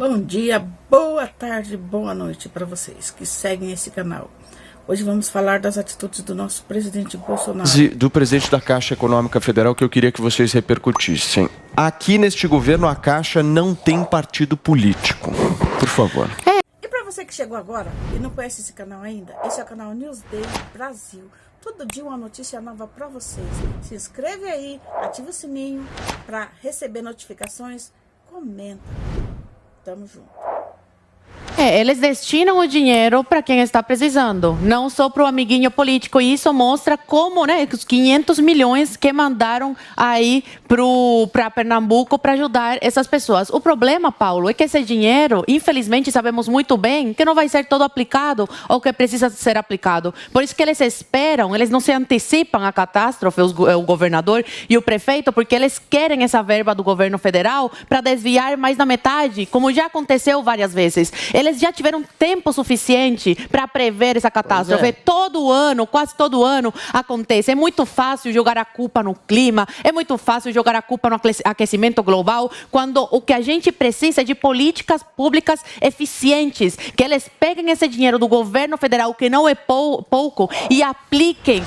Bom dia, boa tarde, boa noite para vocês que seguem esse canal. Hoje vamos falar das atitudes do nosso presidente Bolsonaro. Do presidente da Caixa Econômica Federal, que eu queria que vocês repercutissem. Aqui neste governo, a Caixa não tem partido político. Por favor. E para você que chegou agora e não conhece esse canal ainda, esse é o canal Newsday Brasil. Todo dia uma notícia nova para vocês. Se inscreve aí, ativa o sininho para receber notificações, comenta. Tamo junto. Eles destinam o dinheiro para quem está precisando, não só para o amiguinho político. E isso mostra como, os 500 milhões que mandaram aí para Pernambuco para ajudar essas pessoas. O problema, Paulo, é que esse dinheiro, infelizmente, sabemos muito bem que não vai ser todo aplicado ou que precisa ser aplicado. Por isso que eles esperam, eles não se antecipam à catástrofe, o governador e o prefeito, porque eles querem essa verba do governo federal para desviar mais da metade, como já aconteceu várias vezes. Eles já tiveram tempo suficiente para prever essa catástrofe. Todo ano, quase todo ano, acontece. É muito fácil jogar a culpa no clima, é muito fácil jogar a culpa no aquecimento global, quando o que a gente precisa é de políticas públicas eficientes, que eles peguem esse dinheiro do governo federal, que não é pouco, e apliquem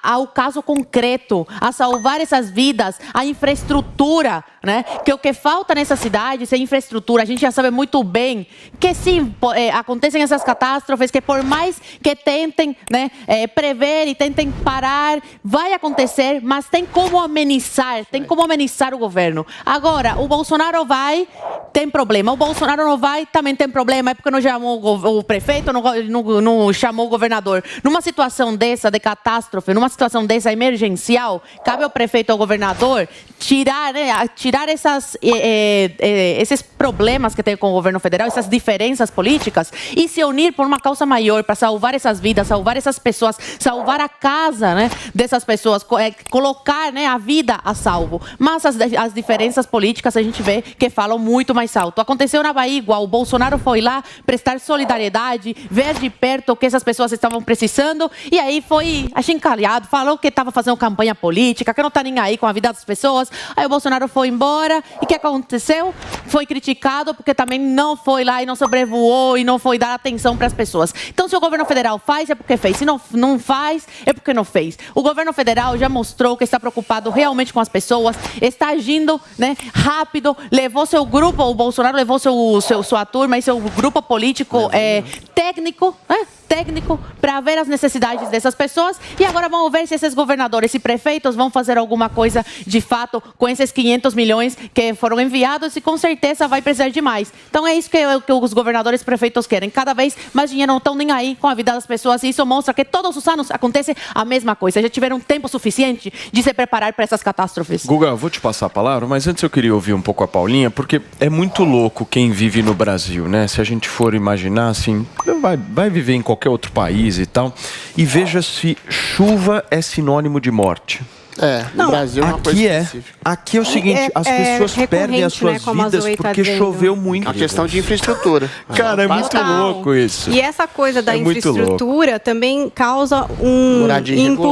ao caso concreto, a salvar essas vidas, a infraestrutura, que o que falta nessa cidade é infraestrutura. A gente já sabe muito bem que sim, acontecem essas catástrofes, que por mais que tentem prever e tentem parar, vai acontecer, mas tem como amenizar, o governo. Agora, o Bolsonaro vai, tem problema. O Bolsonaro não vai, também tem problema. É porque não chamou o prefeito, não chamou o governador. Numa situação dessa, de catástrofe, numa situação dessa emergencial, cabe ao prefeito e ao governador tirar esses problemas que tem com o governo federal, essas diferenças políticas, e se unir por uma causa maior para salvar essas vidas, salvar essas pessoas, salvar a casa dessas pessoas, colocar a vida a salvo. Mas as diferenças políticas a gente vê que falam muito mais alto. Aconteceu na Bahia igual, o Bolsonaro foi lá prestar solidariedade, ver de perto o que essas pessoas estavam precisando, e aí foi achincalhado, falou que estava fazendo campanha política, que não está nem aí com a vida das pessoas. Aí o Bolsonaro foi embora, e o que aconteceu? Foi criticado porque também não foi lá e não sobrevoou e não foi dar atenção para as pessoas. Então, se o governo federal faz, é porque fez. Se não faz, é porque não fez. O governo federal já mostrou que está preocupado realmente com as pessoas, está agindo rápido, levou seu grupo, o Bolsonaro levou sua turma e seu grupo político técnico para ver as necessidades dessas pessoas, e agora vamos ver se esses governadores e prefeitos vão fazer alguma coisa de fato com esses 500 milhões que foram enviados, e com certeza vai precisar de mais. Então é isso que os governadores e prefeitos querem. Cada vez mais dinheiro, não estão nem aí com a vida das pessoas, e isso mostra que todos os anos acontece a mesma coisa. Já tiveram tempo suficiente de se preparar para essas catástrofes. Guga, eu vou te passar a palavra, mas antes eu queria ouvir um pouco a Paulinha, porque é muito louco quem vive no Brasil, Se a gente for imaginar, assim, vai viver em qualquer outro país e tal, e veja se chuva é sinônimo de morte. No Brasil é uma coisa específica. Aqui é o seguinte, as pessoas perdem as suas vidas porque choveu muito. A questão de infraestrutura. Cara, é muito louco isso. E essa coisa da infraestrutura também causa um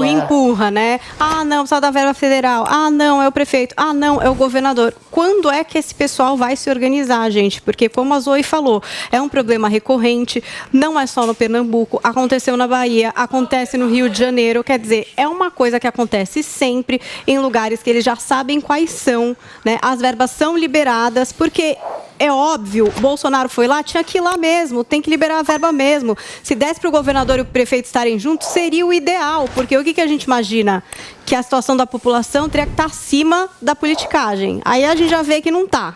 empurra, Ah, não, precisa da verba federal. Ah, não, é o prefeito. Ah, não, é o governador. Quando é que esse pessoal vai se organizar, gente? Porque, como a Zoe falou, é um problema recorrente, não é só no Pernambuco, aconteceu na Bahia, acontece no Rio de Janeiro, quer dizer, é uma coisa que acontece sempre em lugares que eles já sabem quais são, as verbas são liberadas, porque é óbvio, Bolsonaro foi lá, tinha que ir lá mesmo, tem que liberar a verba mesmo. Se desse para o governador e o prefeito estarem juntos, seria o ideal, porque o que a gente imagina? Que a situação da população teria que estar acima da politicagem. Aí a gente já vê que não está.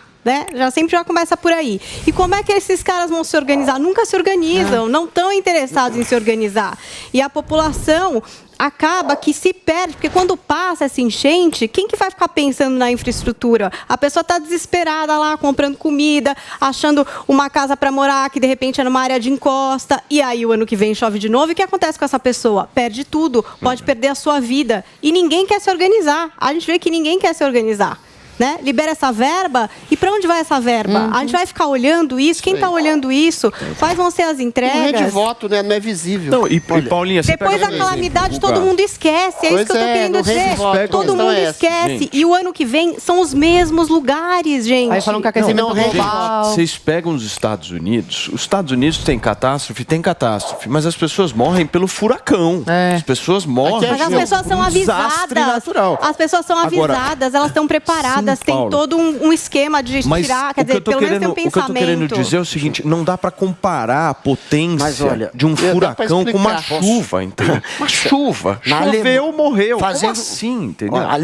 Já começa por aí. E como é que esses caras vão se organizar? Nunca se organizam, não estão interessados em se organizar. E a população acaba que se perde, porque quando passa essa enchente, quem que vai ficar pensando na infraestrutura? A pessoa está desesperada lá, comprando comida, achando uma casa para morar, que de repente é numa área de encosta, e aí o ano que vem chove de novo, e o que acontece com essa pessoa? Perde tudo, pode perder a sua vida. E ninguém quer se organizar. A gente vê que ninguém quer se organizar. né? Libera essa verba e para onde vai essa verba? A gente vai ficar olhando isso? Quem está olhando isso? Quais vão ser as entregas? Não é de voto, né? Não é visível. Não, e Paulinha, você depois da calamidade, todo mundo esquece. É isso que eu tô querendo dizer. Todo mundo esquece. Gente. E o ano que vem são os mesmos lugares, gente. Aí falam que aquecimento global. Vocês pegam os Estados Unidos tem catástrofe, mas as pessoas morrem pelo furacão. As pessoas morrem. Mas as pessoas são avisadas. Natural. As pessoas são avisadas, elas estão preparadas, tem todo um esquema de tirar, quer dizer, pelo menos tem um pensamento. O que eu tô querendo dizer é o seguinte, não dá para comparar a potência de um furacão com uma chuva, entendeu? Uma chuva. Choveu, morreu. Como assim, entendeu? A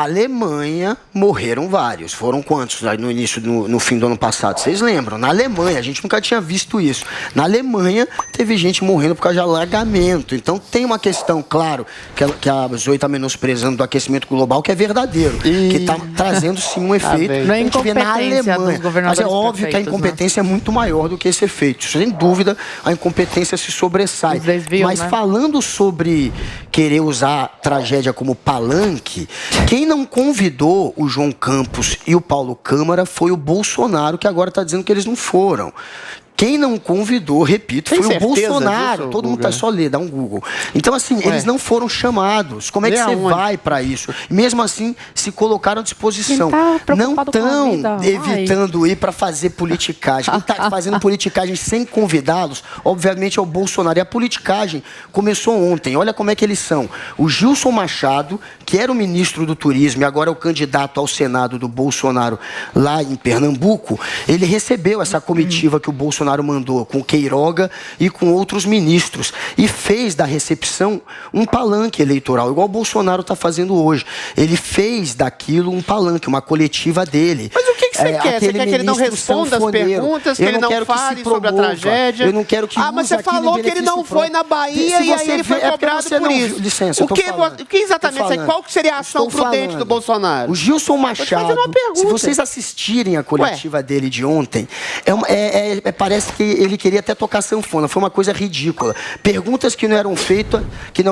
Alemanha morreram vários. Foram quantos no fim do ano passado? Vocês lembram? Na Alemanha, a gente nunca tinha visto isso. Na Alemanha, teve gente morrendo por causa de alagamento. Então, tem uma questão, claro, que a Zoe está menosprezando do aquecimento global, que é verdadeiro. Que está trazendo, sim, um efeito. Não é incompetência dos governadores. Mas é óbvio que a incompetência é muito maior do que esse efeito. Sem dúvida, a incompetência se sobressai. Desviam, mas falando sobre querer usar a tragédia como palanque, quem não convidou o João Campos e o Paulo Câmara foi o Bolsonaro, que agora está dizendo que eles não foram. Quem não convidou, repito, foi o Bolsonaro. Todo mundo tá só ler, dá um Google. Então, assim, eles não foram chamados. Como é que você vai para isso? Mesmo assim, se colocaram à disposição. Não estão evitando ir para fazer politicagem. Quem está fazendo politicagem sem convidá-los, obviamente, é o Bolsonaro. E a politicagem começou ontem. Olha como é que eles são. O Gilson Machado, que era o ministro do Turismo e agora é o candidato ao Senado do Bolsonaro lá em Pernambuco, ele recebeu essa comitiva que o Bolsonaro mandou com Queiroga e com outros ministros e fez da recepção um palanque eleitoral, igual o Bolsonaro está fazendo hoje. Ele fez daquilo um palanque, uma coletiva dele. Mas o que você quer? Você quer que ele não responda as perguntas, que ele não fale sobre a tragédia? Eu não quero que mas você falou que ele não foi na Bahia e aí ele foi cobrado por isso. Licença, o que exatamente? Qual que seria a ação prudente do Bolsonaro? O Gilson Machado, se vocês assistirem a coletiva dele de ontem, parece que ele queria até tocar sanfona. Foi uma coisa ridícula. Perguntas que não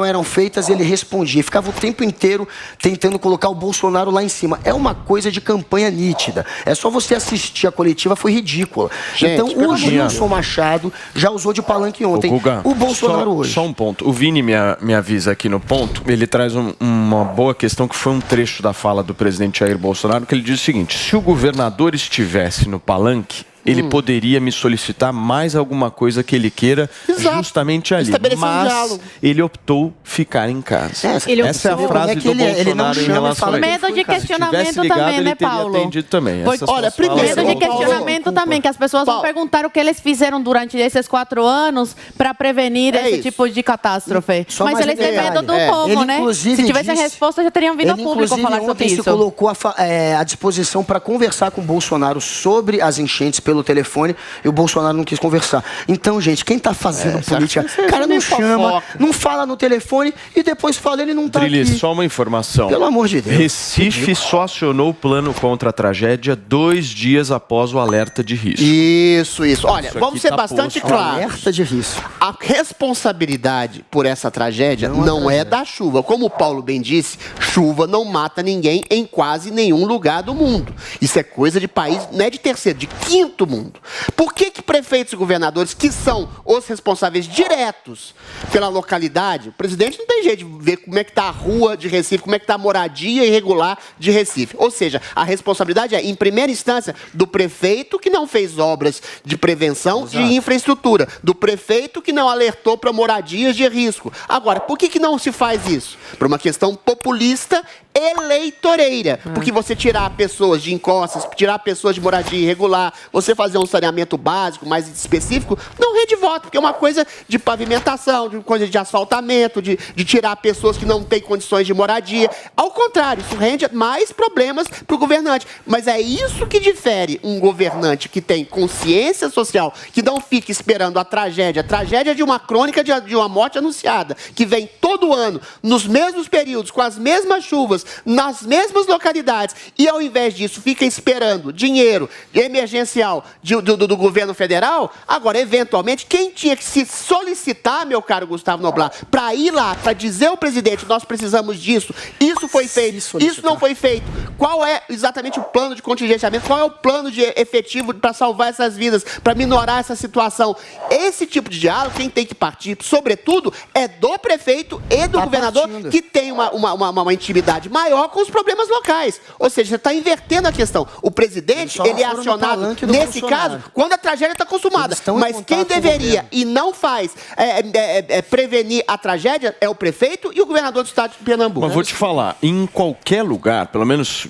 eram feitas, ele respondia. Ficava o tempo inteiro tentando colocar o Bolsonaro lá em cima. É uma coisa de campanha nítida. É só você assistir a coletiva, foi ridícula. Gente, então, o Gilson Machado já usou de palanque ontem. Guga, o Bolsonaro hoje. Só um ponto. O Vini me avisa aqui no ponto. Ele traz uma boa questão, que foi um trecho da fala do presidente Jair Bolsonaro, que ele diz o seguinte: se o governador estivesse no palanque, ele poderia me solicitar mais alguma coisa que ele queira justamente ali. Mas ele optou ficar em casa. Essa é a frase do Bolsonaro em relação a isso. Medo de questionamento também, né, Paulo? Também. Olha, medo de questionamento também, que as pessoas vão perguntar o que eles fizeram durante esses 4 anos para prevenir esse tipo de catástrofe. Mas eles têm medo do povo, né? Se tivesse a resposta, já teriam vindo ao público falar sobre isso. Ele se colocou à disposição para conversar com o Bolsonaro sobre as enchentes pelo telefone, e o Bolsonaro não quis conversar. Então, gente, quem tá fazendo política, cara não chama, não fala no telefone e depois fala, ele não tá aqui. Só uma informação. Pelo amor de Deus. Recife só acionou o plano contra a tragédia 2 dias após o alerta de risco. Isso. Olha, vamos ser bastante claros. Alerta de risco. A responsabilidade por essa tragédia não é da chuva. Como o Paulo bem disse, chuva não mata ninguém em quase nenhum lugar do mundo. Isso é coisa de país, não é de terceiro, de quinto mundo. Por que prefeitos e governadores, que são os responsáveis diretos pela localidade, o presidente não tem jeito de ver como é que está a rua de Recife, como é que está a moradia irregular de Recife. Ou seja, a responsabilidade é, em primeira instância, do prefeito que não fez obras de prevenção de infraestrutura, do prefeito que não alertou para moradias de risco. Agora, por que não se faz isso? Por uma questão populista eleitoreira. Porque você tirar pessoas de encostas, tirar pessoas de moradia irregular, você fazer um saneamento básico, mais específico, não rende voto, porque é uma coisa de pavimentação, de coisa de asfaltamento, de tirar pessoas que não têm condições de moradia. Ao contrário, isso rende mais problemas para o governante. Mas é isso que difere um governante que tem consciência social, que não fica esperando a tragédia de uma crônica de uma morte anunciada, que vem todo ano, nos mesmos períodos, com as mesmas chuvas, nas mesmas localidades e, ao invés disso, fica esperando dinheiro emergencial do governo federal, agora, eventualmente, quem tinha que se solicitar, meu caro Gustavo Noblar, para ir lá, para dizer ao presidente, nós precisamos disso, isso foi feito, isso não foi feito, qual é exatamente o plano de contingenciamento, qual é o plano efetivo para salvar essas vidas, para minorar essa situação? Esse tipo de diálogo, quem tem que partir, sobretudo, é do prefeito e do governador, que tem uma intimidade maior com os problemas locais. Ou seja, você está invertendo a questão. O presidente, ele é acionado, nesse caso, quando a tragédia está consumada. Mas quem deveria e não faz prevenir a tragédia é o prefeito e o governador do estado de Pernambuco. Mas vou te falar, em qualquer lugar, pelo menos,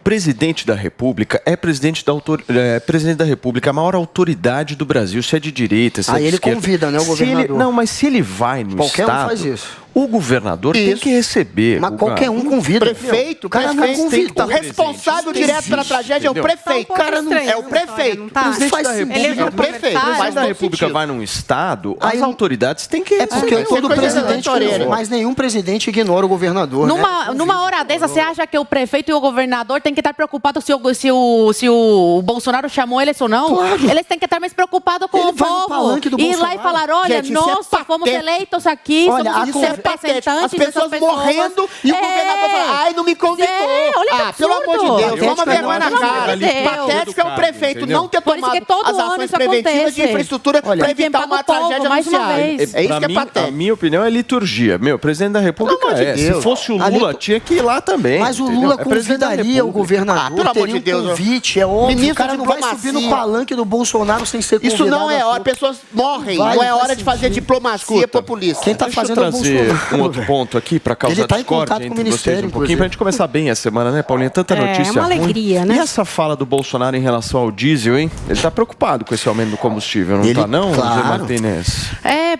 presidente da República é presidente da República, a maior autoridade do Brasil, se é de direita, se é de ele esquerda. Convida, né, o governador. Mas se ele vai no qualquer estado... um faz isso. O governador tem que receber. Mas qualquer um convida. Prefeito, o responsável direto pela tragédia é o prefeito. É o prefeito. O presidente da República, é o prefeito. O presidente da República vai num estado, as autoridades têm que receber. É porque todo presidente, mas nenhum presidente ignora o governador. Numa hora dessa, você acha que o prefeito e o governador têm que estar preocupados se o Bolsonaro chamou eles ou não? Claro. Eles têm que estar mais preocupados com o povo. Ir lá e falar, olha, nós fomos eleitos aqui, somos os representantes. As pessoas morrendo e o governador fala, ai, não me convidou. Pelo amor de Deus, toma vergonha na cara. Patético é o prefeito não ter tomado as ações preventivas de infraestrutura para evitar uma tragédia anunciada. É isso que é patético. A minha opinião é liturgia. O presidente da República se fosse o Lula, tinha que ir lá também. Mas o Lula convidaria o governador, teria um convite, é óbvio. O cara não vai subir no palanque do Bolsonaro sem ser convidado. Isso não é hora, pessoas morrem, não é hora de fazer diplomacia populista. Quem está fazendo é o Bolsonaro. Um outro ponto aqui para causar discórdia entre vocês um pouquinho, para a gente começar bem a semana, né, Paulinha? Tanta notícia ruim. É uma alegria, né? E essa fala do Bolsonaro em relação ao diesel, hein? Ele está preocupado com esse aumento do combustível, não está não, Zé Martinez?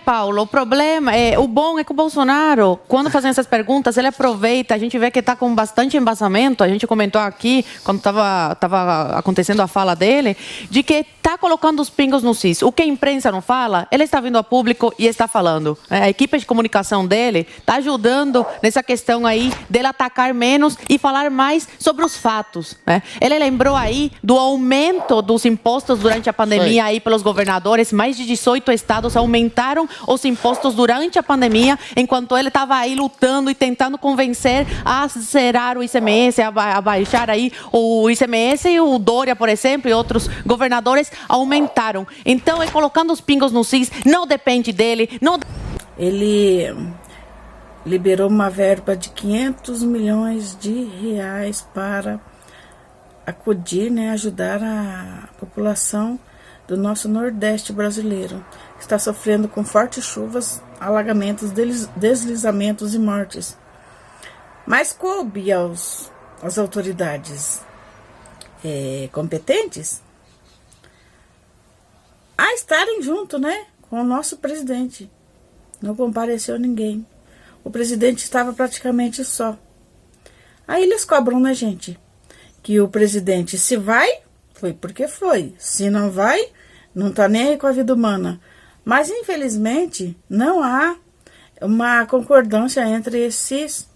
Paulo, o problema, o bom é que o Bolsonaro, quando fazem essas perguntas, ele aproveita, a gente vê que está com bastante embasamento, a gente comentou aqui, quando estava acontecendo a fala dele, de que está colocando os pingos no is. O que a imprensa não fala, ele está vindo a público e está falando. A equipe de comunicação dele está ajudando nessa questão aí dele atacar menos e falar mais sobre os fatos, né? Ele lembrou aí do aumento dos impostos durante a pandemia aí pelos governadores, mais de 18 estados aumentaram os impostos durante a pandemia, enquanto ele estava aí lutando e tentando convencer a zerar o ICMS, a baixar aí o ICMS, e o Dória, por exemplo, e outros governadores aumentaram. Então, colocando os pingos no is, não depende dele, não... Ele liberou uma verba de 500 milhões de reais para acudir, ajudar a população do nosso Nordeste brasileiro, que está sofrendo com fortes chuvas, alagamentos, deslizamentos e mortes. Mas coube às autoridades competentes a estarem junto, com o nosso presidente. Não compareceu ninguém. O presidente estava praticamente só. Aí eles cobram na gente que o presidente, se vai, foi porque foi. Se não vai, não está nem aí com a vida humana. Mas, infelizmente, não há uma concordância entre esses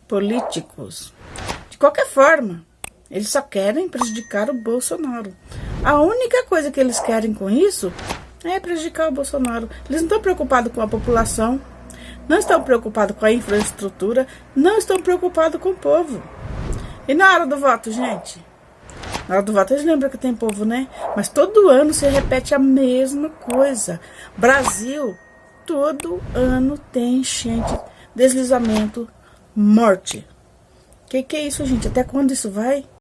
políticos. De qualquer forma, eles só querem prejudicar o Bolsonaro. A única coisa que eles querem com isso é prejudicar o Bolsonaro. Eles não estão preocupados com a população, não estão preocupados com a infraestrutura, não estão preocupados com o povo. E na hora do voto, gente? Na hora do voto, eles lembram que tem povo, Mas todo ano se repete a mesma coisa. Brasil, todo ano tem enchente, deslizamento, morte. Que é isso, gente? Até quando isso vai?